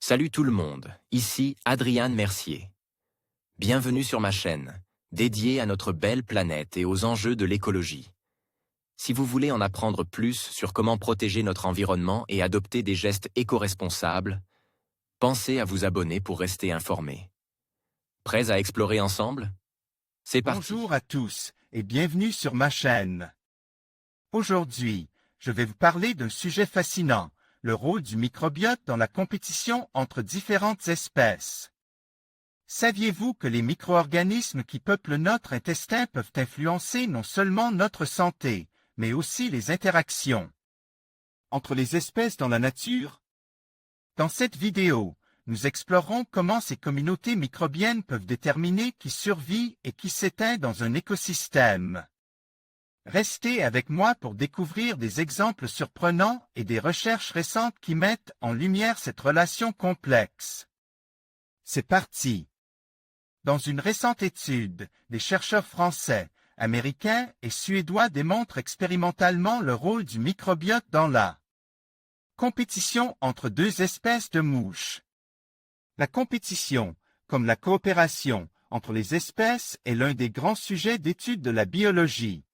Salut tout le monde, ici Adrian Mercier. Bienvenue sur ma chaîne, dédiée à notre belle planète et aux enjeux de l'écologie. Si vous voulez en apprendre plus sur comment protéger notre environnement et adopter des gestes éco-responsables, pensez à vous abonner pour rester informé. Prêts à explorer ensemble? C'est parti. Bonjour à tous et bienvenue sur ma chaîne. Aujourd'hui, je vais vous parler d'un sujet fascinant, le rôle du microbiote dans la compétition entre différentes espèces. Saviez-vous que les micro-organismes qui peuplent notre intestin peuvent influencer non seulement notre santé, mais aussi les interactions entre les espèces dans la nature? Dans cette vidéo, nous explorerons comment ces communautés microbiennes peuvent déterminer qui survit et qui s'éteint dans un écosystème. Restez avec moi pour découvrir des exemples surprenants et des recherches récentes qui mettent en lumière cette relation complexe. C'est parti! Dans une récente étude, des chercheurs français, américains et suédois démontrent expérimentalement le rôle du microbiote dans la compétition entre deux espèces de mouches. La compétition, comme la coopération entre les espèces, est l'un des grands sujets d'étude de la biologie.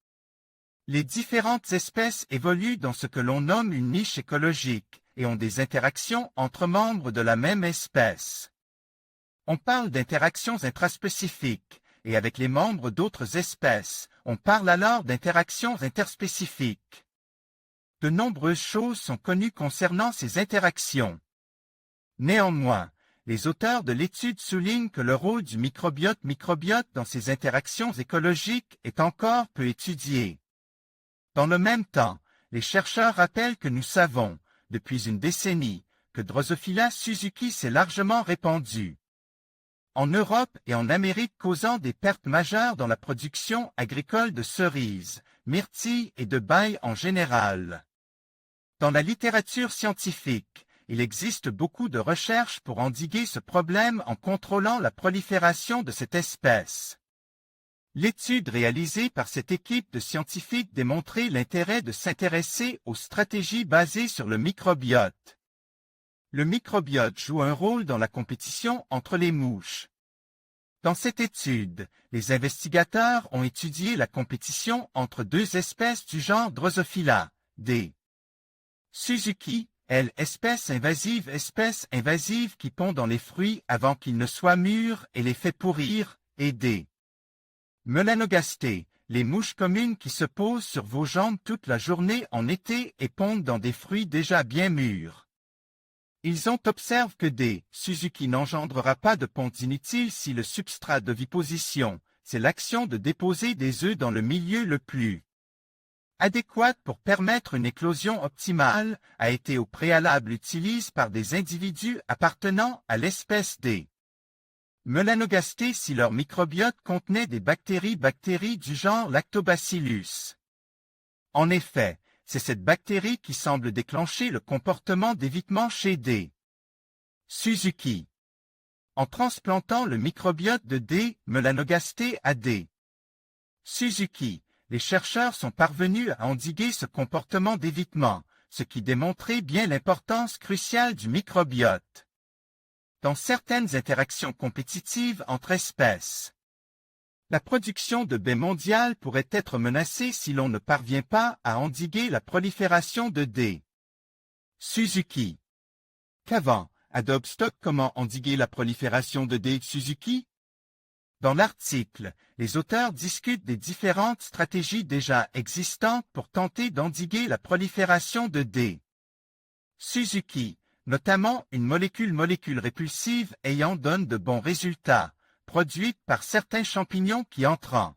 Les différentes espèces évoluent dans ce que l'on nomme une niche écologique et ont des interactions entre membres de la même espèce. On parle d'interactions intraspécifiques, et avec les membres d'autres espèces, on parle alors d'interactions interspécifiques. De nombreuses choses sont connues concernant ces interactions. Néanmoins, les auteurs de l'étude soulignent que le rôle du microbiote dans ces interactions écologiques est encore peu étudié. Dans le même temps, les chercheurs rappellent que nous savons, depuis une décennie, que Drosophila suzuki s'est largement répandue en Europe et en Amérique, causant des pertes majeures dans la production agricole de cerises, myrtilles et de bailles en général. Dans la littérature scientifique, il existe beaucoup de recherches pour endiguer ce problème en contrôlant la prolifération de cette espèce. L'étude réalisée par cette équipe de scientifiques démontrait l'intérêt de s'intéresser aux stratégies basées sur le microbiote. Le microbiote joue un rôle dans la compétition entre les mouches. Dans cette étude, les investigateurs ont étudié la compétition entre deux espèces du genre Drosophila, D. Suzuki, espèce invasive qui pond dans les fruits avant qu'ils ne soient mûrs et les fait pourrir, et D. Melanogastées, les mouches communes qui se posent sur vos jambes toute la journée en été et pondent dans des fruits déjà bien mûrs. Ils ont observé que D. Suzuki n'engendrera pas de ponte inutile si le substrat d'oviposition, c'est l'action de déposer des œufs dans le milieu le plus adéquat pour permettre une éclosion optimale, a été au préalable utilisé par des individus appartenant à l'espèce D. Melanogastées si leur microbiote contenait des bactéries du genre Lactobacillus. En effet, c'est cette bactérie qui semble déclencher le comportement d'évitement chez D. Suzuki. En transplantant le microbiote de D. melanogastées à D. Suzuki, les chercheurs sont parvenus à endiguer ce comportement d'évitement, ce qui démontrait bien l'importance cruciale du microbiote dans certaines interactions compétitives entre espèces. La production de baies mondiale pourrait être menacée si l'on ne parvient pas à endiguer la prolifération de D. Suzuki. Qu'avant, Adobe Stock comment endiguer la prolifération de D. Suzuki? Dans l'article, les auteurs discutent des différentes stratégies déjà existantes pour tenter d'endiguer la prolifération de D. Suzuki, notamment une molécule répulsive ayant donne de bons résultats, produite par certains champignons qui entrent en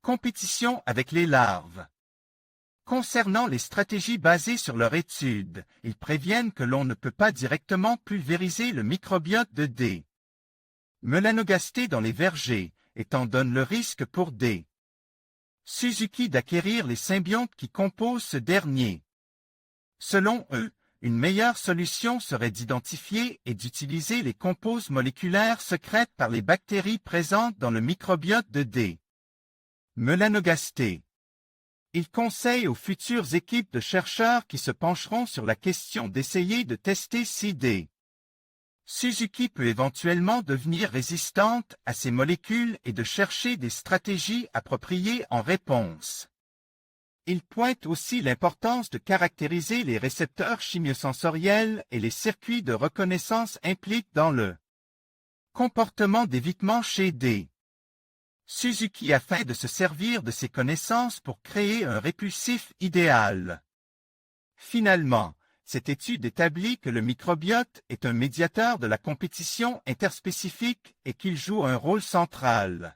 compétition avec les larves. Concernant les stratégies basées sur leur étude, ils préviennent que l'on ne peut pas directement pulvériser le microbiote de D. melanogastées dans les vergers, étant donne le risque pour D. Suzuki d'acquérir les symbiontes qui composent ce dernier. Selon eux, une meilleure solution serait d'identifier et d'utiliser les composes moléculaires secrètes par les bactéries présentes dans le microbiote de D. melanogastées. Ils conseillent aux futures équipes de chercheurs qui se pencheront sur la question d'essayer de tester si D. Suzuki peut éventuellement devenir résistante à ces molécules et de chercher des stratégies appropriées en réponse. Il pointe aussi l'importance de caractériser les récepteurs chimiosensoriels et les circuits de reconnaissance impliqués dans le comportement d'évitement chez D. Suzuki afin de se servir de ses connaissances pour créer un répulsif idéal. Finalement, cette étude établit que le microbiote est un médiateur de la compétition interspécifique et qu'il joue un rôle central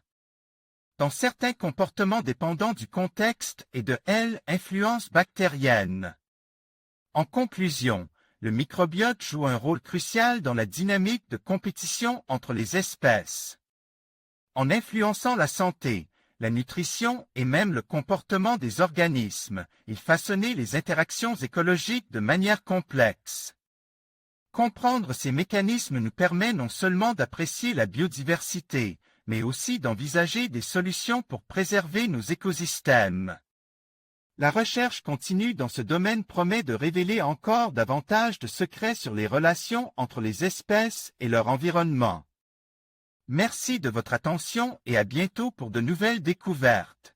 dans certains comportements dépendants du contexte et de l'influence bactérienne. En conclusion, le microbiote joue un rôle crucial dans la dynamique de compétition entre les espèces. En influençant la santé, la nutrition et même le comportement des organismes, il façonnait les interactions écologiques de manière complexe. Comprendre ces mécanismes nous permet non seulement d'apprécier la biodiversité, mais aussi d'envisager des solutions pour préserver nos écosystèmes. La recherche continue dans ce domaine promet de révéler encore davantage de secrets sur les relations entre les espèces et leur environnement. Merci de votre attention et à bientôt pour de nouvelles découvertes.